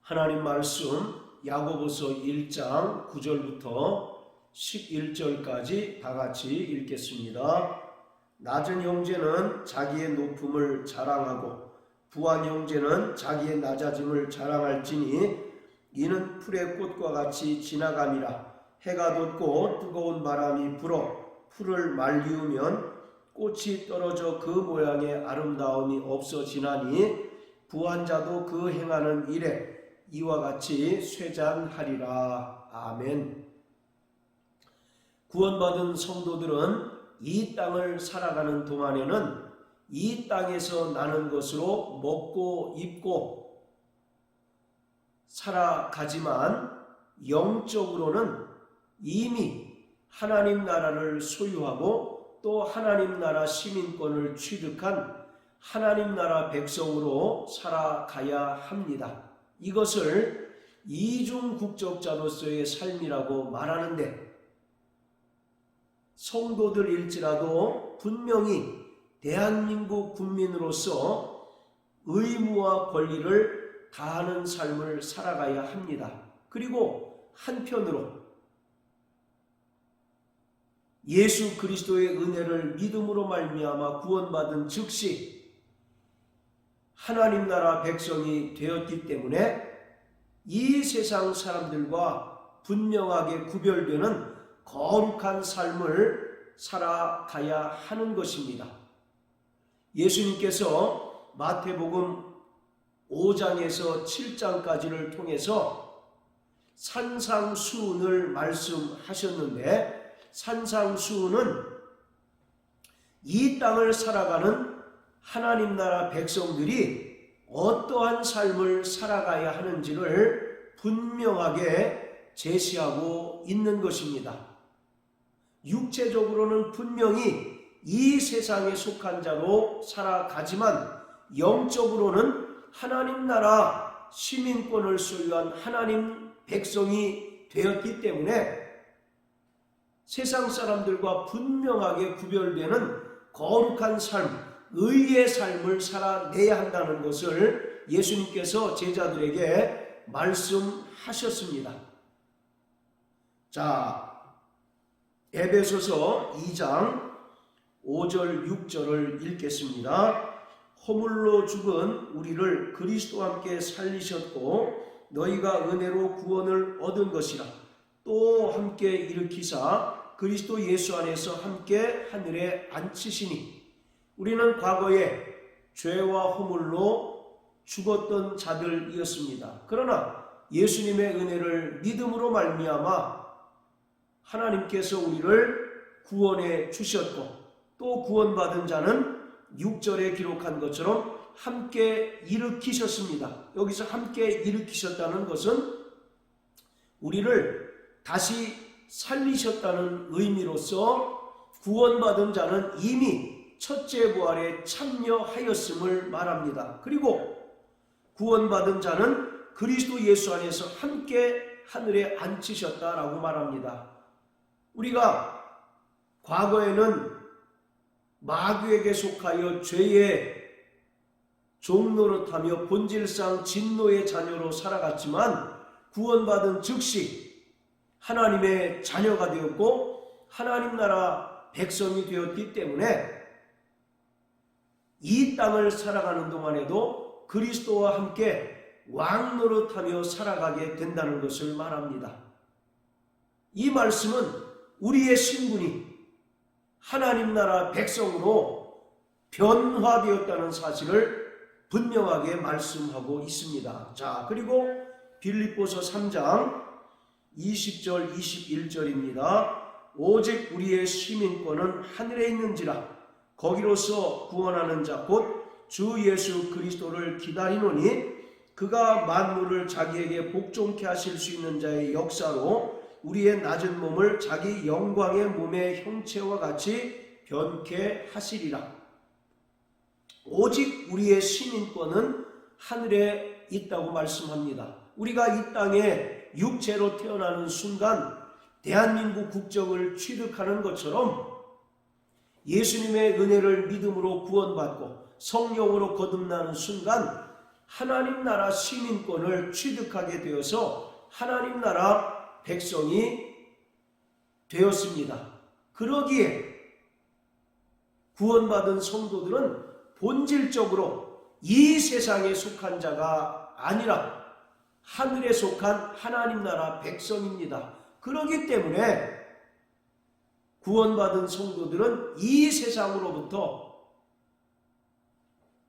하나님 말씀 야고보서 1장 9절부터 11절까지 다 같이 읽겠습니다. 낮은 형제는 자기의 높음을 자랑하고 부한 형제는 자기의 낮아짐을 자랑할지니 이는 풀의 꽃과 같이 지나감이라. 해가 돋고 뜨거운 바람이 불어 풀을 말리우면 꽃이 떨어져 그 모양의 아름다움이 없어지나니 부한 자도 그 행하는 일에 이와 같이 쇠잔하리라. 아멘. 구원받은 성도들은 이 땅을 살아가는 동안에는 이 땅에서 나는 것으로 먹고 입고 살아가지만 영적으로는 이미 하나님 나라를 소유하고 또 하나님 나라 시민권을 취득한 하나님 나라 백성으로 살아가야 합니다. 이것을 이중 국적자로서의 삶이라고 말하는데, 성도들일지라도 분명히 대한민국 국민으로서 의무와 권리를 다하는 삶을 살아가야 합니다. 그리고 한편으로 예수 그리스도의 은혜를 믿음으로 말미암아 구원받은 즉시 하나님 나라 백성이 되었기 때문에 이 세상 사람들과 분명하게 구별되는 거룩한 삶을 살아가야 하는 것입니다. 예수님께서 마태복음 5장에서 7장까지를 통해서 산상수훈을 말씀하셨는데, 산상수훈은 이 땅을 살아가는 하나님 나라 백성들이 어떠한 삶을 살아가야 하는지를 분명하게 제시하고 있는 것입니다. 육체적으로는 분명히 이 세상에 속한 자로 살아가지만 영적으로는 하나님 나라 시민권을 소유한 하나님 백성이 되었기 때문에 세상 사람들과 분명하게 구별되는 거룩한 삶, 의의 삶을 살아내야 한다는 것을 예수님께서 제자들에게 말씀하셨습니다. 자, 에베소서 2장 5절 6절을 읽겠습니다. 허물로 죽은 우리를 그리스도와 함께 살리셨고 너희가 은혜로 구원을 얻은 것이라. 또 함께 일으키사 그리스도 예수 안에서 함께 하늘에 앉히시니 우리는 과거에 죄와 허물로 죽었던 자들이었습니다. 그러나 예수님의 은혜를 믿음으로 말미암아 하나님께서 우리를 구원해 주셨고, 또 구원받은 자는 6절에 기록한 것처럼 함께 일으키셨습니다. 여기서 함께 일으키셨다는 것은 우리를 다시 살리셨다는 의미로서 구원받은 자는 이미 첫째 부활에 참여하였음을 말합니다. 그리고 구원받은 자는 그리스도 예수 안에서 함께 하늘에 앉히셨다라고 말합니다. 우리가 과거에는 마귀에게 속하여 죄의 종노릇하며 본질상 진노의 자녀로 살아갔지만 구원받은 즉시 하나님의 자녀가 되었고 하나님 나라 백성이 되었기 때문에 이 땅을 살아가는 동안에도 그리스도와 함께 왕노릇하며 살아가게 된다는 것을 말합니다. 이 말씀은 우리의 신분이 하나님 나라 백성으로 변화되었다는 사실을 분명하게 말씀하고 있습니다. 자, 그리고 빌립보서 3장 20절 21절입니다. 오직 우리의 시민권은 하늘에 있는지라. 거기로서 구원하는 자 곧 주 예수 그리스도를 기다리노니 그가 만물을 자기에게 복종케 하실 수 있는 자의 역사로 우리의 낮은 몸을 자기 영광의 몸의 형체와 같이 변케 하시리라. 오직 우리의 시민권은 하늘에 있다고 말씀합니다. 우리가 이 땅에 육체로 태어나는 순간 대한민국 국적을 취득하는 것처럼 예수님의 은혜를 믿음으로 구원받고 성령으로 거듭나는 순간 하나님 나라 시민권을 취득하게 되어서 하나님 나라 백성이 되었습니다. 그러기에 구원받은 성도들은 본질적으로 이 세상에 속한 자가 아니라 하늘에 속한 하나님 나라 백성입니다. 그렇기 때문에 구원받은 성도들은 이 세상으로부터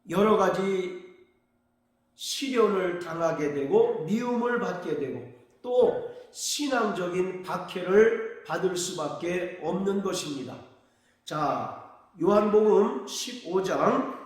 여러 가지 시련을 당하게 되고 미움을 받게 되고 또 신앙적인 박해를 받을 수밖에 없는 것입니다. 자, 요한복음 15장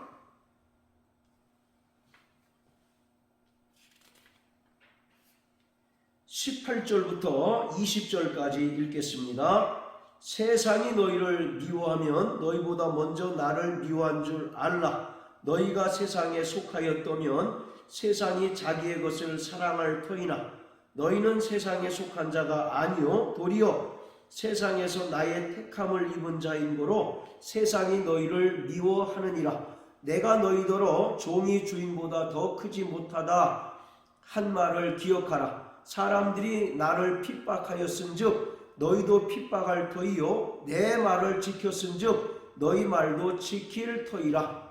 18절부터 20절까지 읽겠습니다. 세상이 너희를 미워하면 너희보다 먼저 나를 미워한 줄 알라. 너희가 세상에 속하였다면 세상이 자기의 것을 사랑할 터이나 너희는 세상에 속한 자가 아니요 도리어 세상에서 나의 택함을 입은 자인 고로 세상이 너희를 미워하느니라. 내가 너희더러 종이 주인보다 더 크지 못하다 한 말을 기억하라. 사람들이 나를 핍박하였은즉 너희도 핍박할 터이요 내 말을 지켰은즉 너희 말도 지킬 터이라.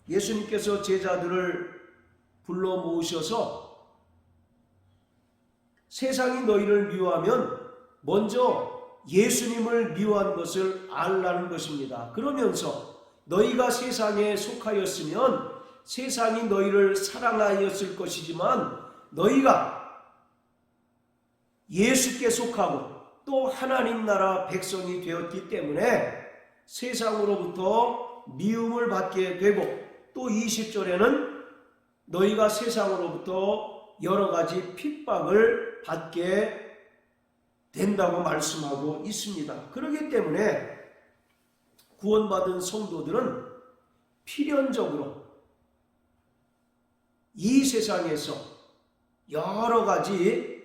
예수님께서 제자들을 불러 모으셔서 세상이 너희를 미워하면 먼저 예수님을 미워한 것을 알라는 것입니다. 그러면서 너희가 세상에 속하였으면 세상이 너희를 사랑하였을 것이지만 너희가 예수께 속하고 또 하나님 나라 백성이 되었기 때문에 세상으로부터 미움을 받게 되고 또 20절에는 너희가 세상으로부터 여러 가지 핍박을 받게 된다고 말씀하고 있습니다. 그렇기 때문에 구원받은 성도들은 필연적으로 이 세상에서 여러 가지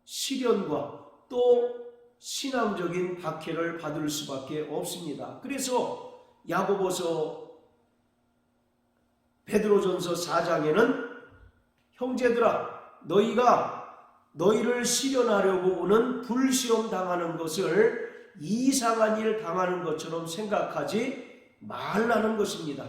시련과 또 신앙적인 박해를 받을 수밖에 없습니다. 그래서 야고보서 베드로전서 4장에는 형제들아 너희가 너희를 시련하려고 오는 불시험 당하는 것을 이상한 일 당하는 것처럼 생각하지 말라는 것입니다.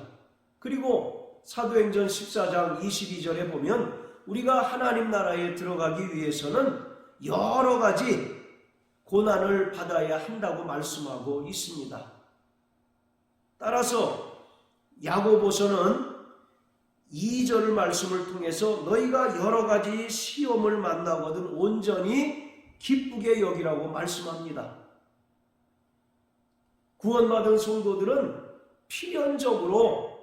그리고 사도행전 14장 22절에 보면 우리가 하나님 나라에 들어가기 위해서는 여러 가지 고난을 받아야 한다고 말씀하고 있습니다. 따라서 야고보서는 2절 말씀을 통해서 너희가 여러 가지 시험을 만나거든 온전히 기쁘게 여기라고 말씀합니다. 구원받은 성도들은 필연적으로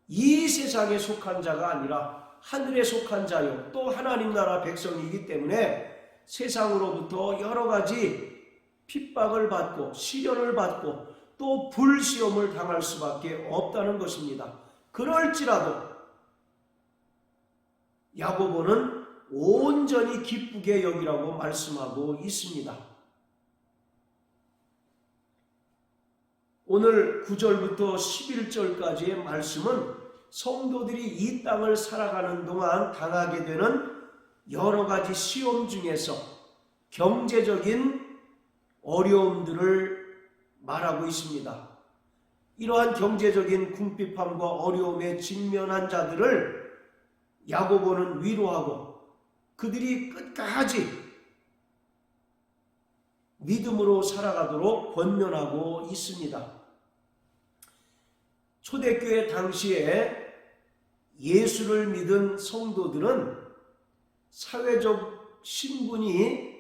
이 세상에 속한 자가 아니라 하늘에 속한 자요 또 하나님 나라 백성이기 때문에 세상으로부터 여러 가지 핍박을 받고 시련을 받고 또 불시험을 당할 수밖에 없다는 것입니다. 그럴지라도 야고보는 온전히 기쁘게 여기라고 말씀하고 있습니다. 오늘 9절부터 11절까지의 말씀은 성도들이 이 땅을 살아가는 동안 당하게 되는 여러 가지 시험 중에서 경제적인 어려움들을 말하고 있습니다. 이러한 경제적인 궁핍함과 어려움에 직면한 자들을 야고보는 위로하고 그들이 끝까지 믿음으로 살아가도록 권면하고 있습니다. 초대교회 당시에 예수를 믿은 성도들은 사회적 신분이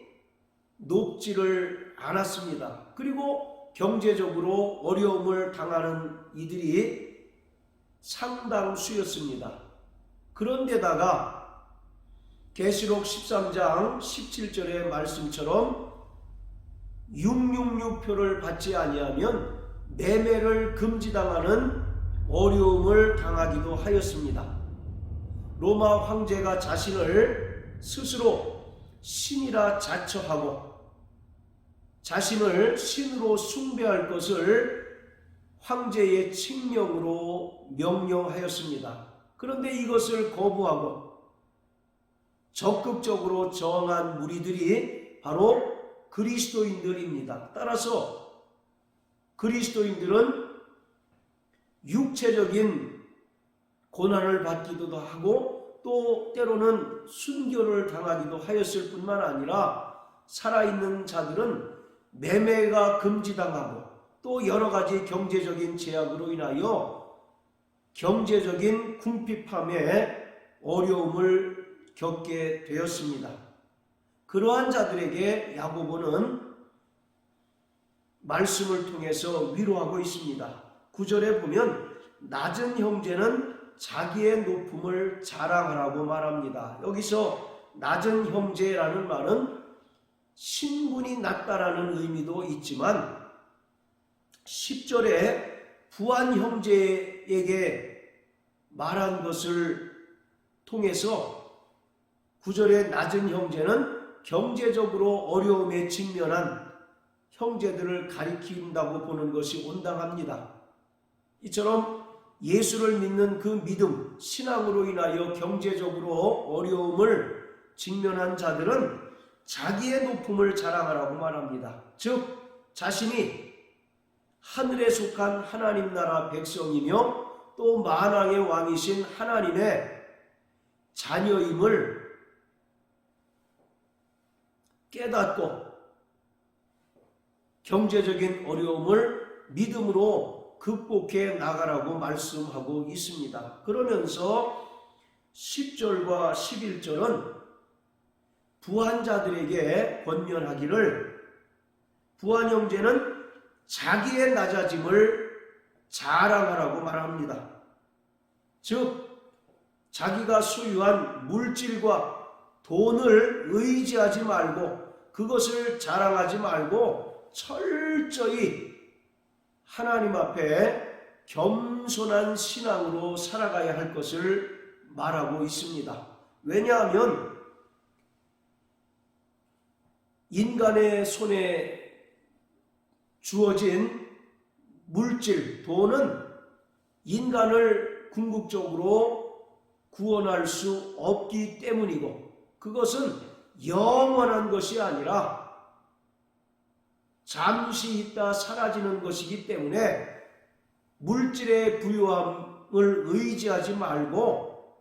높지를 않았습니다. 그리고 경제적으로 어려움을 당하는 이들이 상당수였습니다. 그런데다가 계시록 13장 17절의 말씀처럼 666표를 받지 아니하면 매매를 금지당하는 어려움을 당하기도 하였습니다. 로마 황제가 자신을 스스로 신이라 자처하고 자신을 신으로 숭배할 것을 황제의 칙령으로 명령하였습니다. 그런데 이것을 거부하고 적극적으로 저항한 무리들이 바로 그리스도인들입니다. 따라서 그리스도인들은 육체적인 고난을 받기도 하고 또 때로는 순교를 당하기도 하였을 뿐만 아니라 살아있는 자들은 매매가 금지당하고 또 여러 가지 경제적인 제약으로 인하여 경제적인 궁핍함에 어려움을 겪게 되었습니다. 그러한 자들에게 야고보는 말씀을 통해서 위로하고 있습니다. 9절에 보면 낮은 형제는 자기의 높음을 자랑하라고 말합니다. 여기서 낮은 형제라는 말은 신분이 낮다라는 의미도 있지만 10절에 부한 형제에게 말한 것을 통해서 9절에 낮은 형제는 경제적으로 어려움에 직면한 형제들을 가리킨다고 보는 것이 온당합니다. 이처럼 예수를 믿는 그 믿음, 신앙으로 인하여 경제적으로 어려움을 직면한 자들은 자기의 높음을 자랑하라고 말합니다. 즉 자신이 하늘에 속한 하나님 나라 백성이며 또 만왕의 왕이신 하나님의 자녀임을 깨닫고 경제적인 어려움을 믿음으로 극복해 나가라고 말씀하고 있습니다. 그러면서 10절과 11절은 부한 자들에게 권면하기를 부한 형제는 자기의 낮아짐을 자랑하라고 말합니다. 즉 자기가 소유한 물질과 돈을 의지하지 말고 그것을 자랑하지 말고 철저히 하나님 앞에 겸손한 신앙으로 살아가야 할 것을 말하고 있습니다. 왜냐하면 인간의 손에 주어진 물질, 돈은 인간을 궁극적으로 구원할 수 없기 때문이고 그것은 영원한 것이 아니라 잠시 있다 사라지는 것이기 때문에 물질의 부유함을 의지하지 말고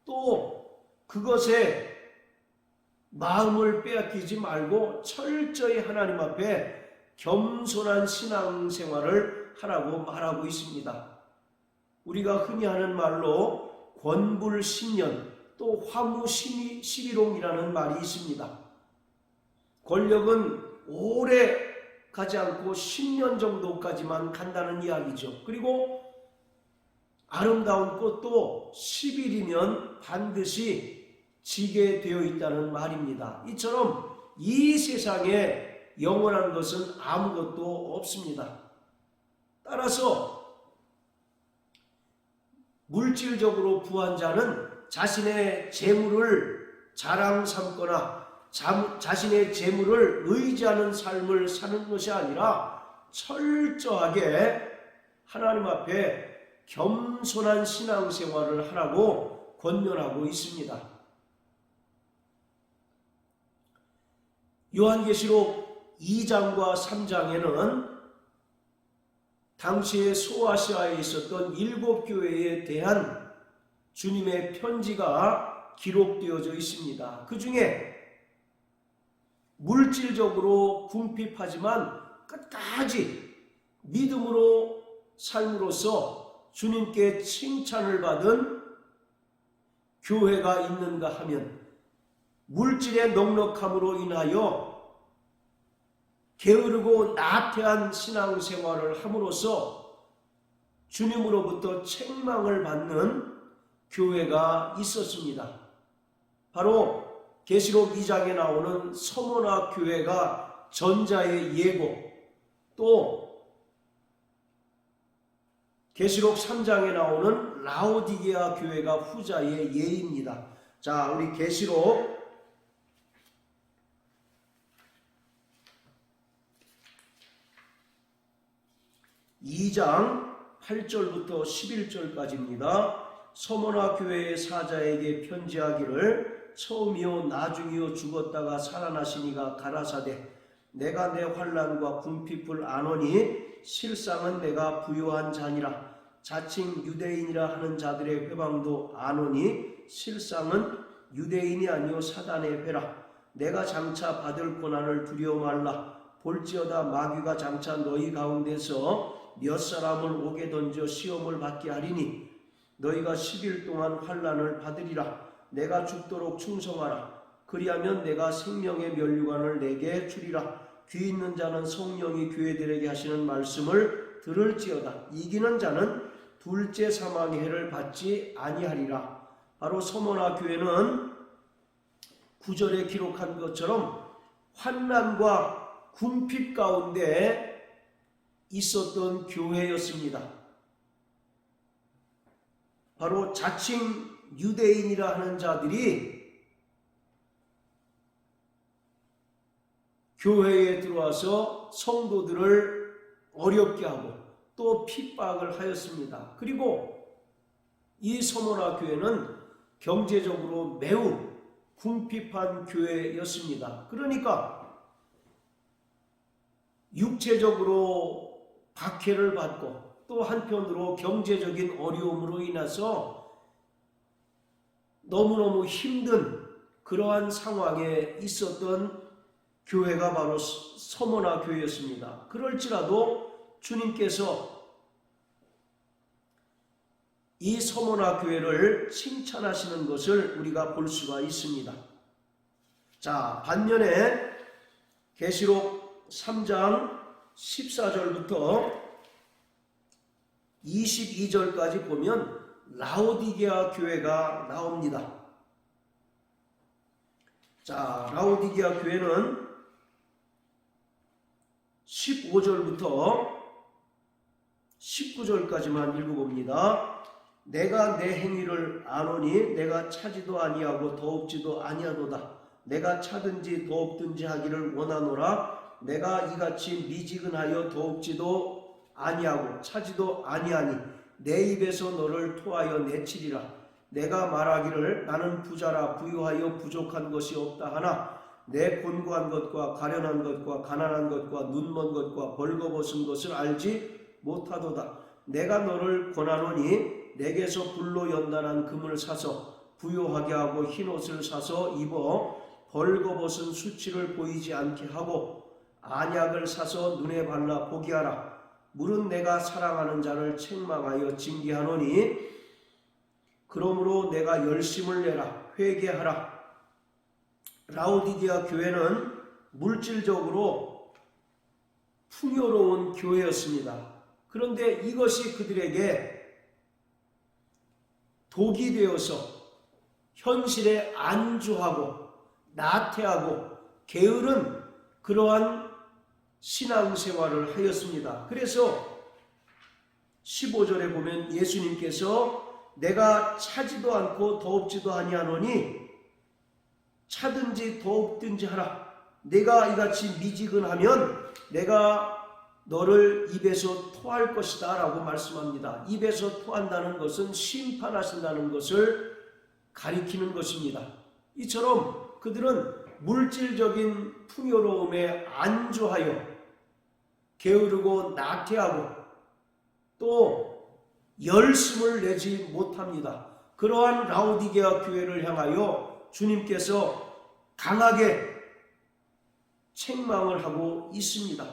또 그것에 마음을 빼앗기지 말고 철저히 하나님 앞에 겸손한 신앙생활을 하라고 말하고 있습니다. 우리가 흔히 하는 말로 권불신년 또 화무시비롱이라는 말이 있습니다. 권력은 오래 가지 않고 10년 정도까지만 간다는 이야기죠. 그리고 아름다운 꽃도 10일이면 반드시 지게 되어 있다는 말입니다. 이처럼 이 세상에 영원한 것은 아무것도 없습니다. 따라서 물질적으로 부한 자는 자신의 재물을 자랑 삼거나 자신의 재물을 의지하는 삶을 사는 것이 아니라 철저하게 하나님 앞에 겸손한 신앙생활을 하라고 권면하고 있습니다. 요한계시록 2장과 3장에는 당시에 소아시아에 있었던 7교회에 대한 주님의 편지가 기록되어져 있습니다. 그 중에 물질적으로 궁핍하지만 끝까지 믿음으로 삶으로써 주님께 칭찬을 받은 교회가 있는가 하면 물질의 넉넉함으로 인하여 게으르고 나태한 신앙생활을 함으로써 주님으로부터 책망을 받는 교회가 있었습니다. 바로 계시록 2장에 나오는 서모나 교회가 전자의 예고, 또 계시록 3장에 나오는 라오디게아 교회가 후자의 예입니다. 자, 우리 계시록 2장 8절부터 11절까지입니다. 서머나 교회의 사자에게 편지하기를 처음이요 나중이요 죽었다가 살아나시니가 가라사대 내가 내 환난과 궁핍을 아노니 실상은 내가 부요한 자니라. 자칭 유대인이라 하는 자들의 회방도 아노니 실상은 유대인이 아니요 사단의 회라. 내가 장차 받을 고난을 두려워 말라. 볼지어다 마귀가 장차 너희 가운데서 몇 사람을 옥에 던져 시험을 받게 하리니 너희가 10일 동안 환난을 받으리라. 내가 죽도록 충성하라. 그리하면 내가 생명의 면류관을 내게 주리라. 귀 있는 자는 성령이 교회들에게 하시는 말씀을 들을지어다. 이기는 자는 둘째 사망의 해를 받지 아니하리라. 바로 서머나 교회는 9절에 기록한 것처럼 환난과 궁핍 가운데 있었던 교회였습니다. 바로 자칭 유대인이라 하는 자들이 교회에 들어와서 성도들을 어렵게 하고 또 핍박을 하였습니다. 그리고 이 서머나 교회는 경제적으로 매우 궁핍한 교회였습니다. 그러니까 육체적으로 박해를 받고 또 한편으로 경제적인 어려움으로 인해서 너무너무 힘든 그러한 상황에 있었던 교회가 바로 서머나 교회였습니다. 그럴지라도 주님께서 이 서머나 교회를 칭찬하시는 것을 우리가 볼 수가 있습니다. 자, 반면에 계시록 3장 14절부터 22절까지 보면 라오디게아 교회가 나옵니다. 자, 라오디게아 교회는 15절부터 19절까지만 읽어봅니다. 내가 내 행위를 아노니 내가 차지도 아니하고 더없지도 아니하도다. 내가 차든지 더없든지 하기를 원하노라. 내가 이같이 미지근하여 더없지도 아니하고 차지도 아니하니 내 입에서 너를 토하여 내치리라. 내가 말하기를 나는 부자라 부유하여 부족한 것이 없다 하나 내 곤고한 것과 가련한 것과 가난한 것과 눈먼 것과 벌거벗은 것을 알지 못하도다. 내가 너를 권하노니 내게서 불로 연단한 금을 사서 부요하게 하고 흰옷을 사서 입어 벌거벗은 수치를 보이지 않게 하고 안약을 사서 눈에 발라 보게 하라. 물은 내가 사랑하는 자를 책망하여 징계하노니 그러므로 내가 열심을 내라. 회개하라. 라오디게아 교회는 물질적으로 풍요로운 교회였습니다. 그런데 이것이 그들에게 독이 되어서 현실에 안주하고 나태하고 게으른 그러한 신앙생활을 하였습니다. 그래서 15절에 보면 예수님께서 내가 차지도 않고 더없지도 아니하노니 차든지 더없든지 하라. 내가 이같이 미지근하면 내가 너를 입에서 토할 것이다 라고 말씀합니다. 입에서 토한다는 것은 심판하신다는 것을 가리키는 것입니다. 이처럼 그들은 물질적인 풍요로움에 안주하여 게으르고 나태하고 또 열심을 내지 못합니다. 그러한 라오디게아 교회를 향하여 주님께서 강하게 책망을 하고 있습니다.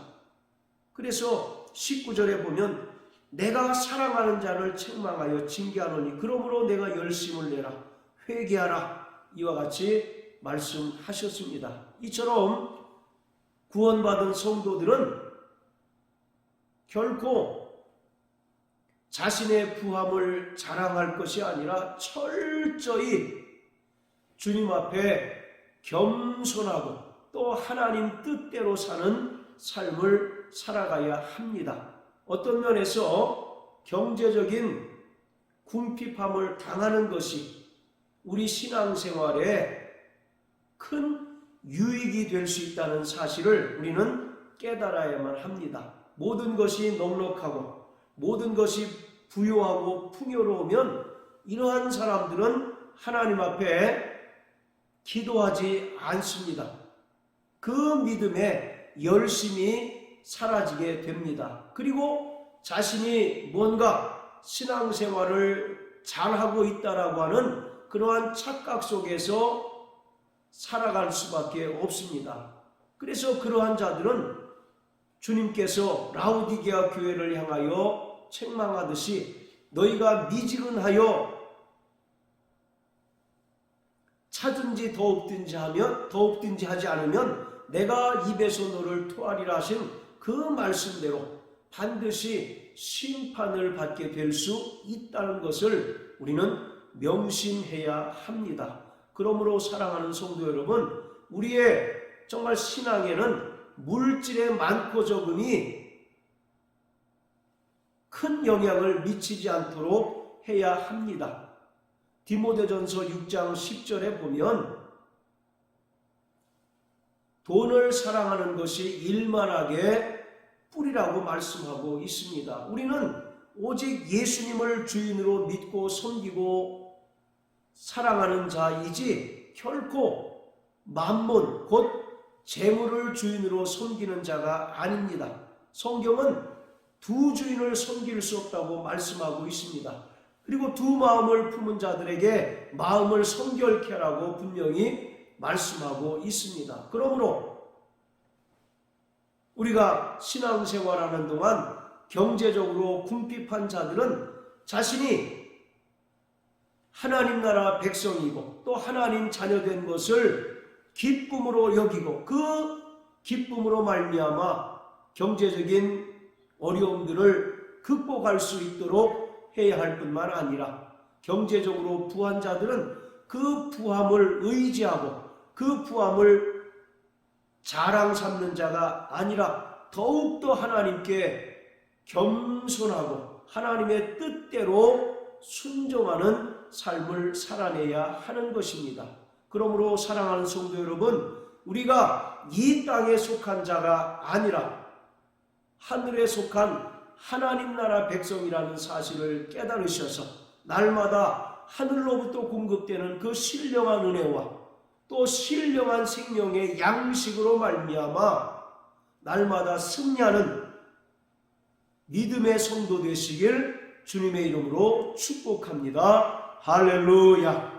그래서 19절에 보면 내가 사랑하는 자를 책망하여 징계하노니 그러므로 내가 열심을 내라. 회개하라. 이와 같이 말씀하셨습니다. 이처럼 구원받은 성도들은 결코 자신의 부함을 자랑할 것이 아니라 철저히 주님 앞에 겸손하고 또 하나님 뜻대로 사는 삶을 살아가야 합니다. 어떤 면에서 경제적인 궁핍함을 당하는 것이 우리 신앙생활에 큰 유익이 될 수 있다는 사실을 우리는 깨달아야만 합니다. 모든 것이 넉넉하고 모든 것이 부요하고 풍요로우면 이러한 사람들은 하나님 앞에 기도하지 않습니다. 그 믿음에 열심히 사라지게 됩니다. 그리고 자신이 뭔가 신앙생활을 잘하고 있다라고 하는 그러한 착각 속에서 살아갈 수밖에 없습니다. 그래서 그러한 자들은 주님께서 라오디게아 교회를 향하여 책망하듯이 너희가 미지근하여 차든지 더욱든지 하지 않으면 내가 입에서 너를 토하리라 하신 그 말씀대로 반드시 심판을 받게 될 수 있다는 것을 우리는 명심해야 합니다. 그러므로 사랑하는 성도 여러분, 우리의 정말 신앙에는 물질의 많고 적음이 큰 영향을 미치지 않도록 해야 합니다. 디모데전서 6장 10절에 보면 돈을 사랑하는 것이 일만하게 뿌리라고 말씀하고 있습니다. 우리는 오직 예수님을 주인으로 믿고 섬기고 사랑하는 자이지 결코 만몬 곧 재물을 주인으로 섬기는 자가 아닙니다. 성경은 두 주인을 섬길 수 없다고 말씀하고 있습니다. 그리고 두 마음을 품은 자들에게 마음을 성결케 하라고 분명히 말씀하고 있습니다. 그러므로 우리가 신앙생활하는 동안 경제적으로 궁핍한 자들은 자신이 하나님 나라 백성이고 또 하나님 자녀된 것을 기쁨으로 여기고 그 기쁨으로 말미암아 경제적인 어려움들을 극복할 수 있도록 해야 할 뿐만 아니라 경제적으로 부한 자들은 그 부함을 의지하고 그 부함을 자랑 삼는 자가 아니라 더욱더 하나님께 겸손하고 하나님의 뜻대로 순종하는 삶을 살아내야 하는 것입니다. 그러므로 사랑하는 성도 여러분, 우리가 이 땅에 속한 자가 아니라 하늘에 속한 하나님 나라 백성이라는 사실을 깨달으셔서 날마다 하늘로부터 공급되는 그 신령한 은혜와 또 신령한 생명의 양식으로 말미암아 날마다 승리하는 믿음의 성도 되시길 주님의 이름으로 축복합니다. 할렐루야.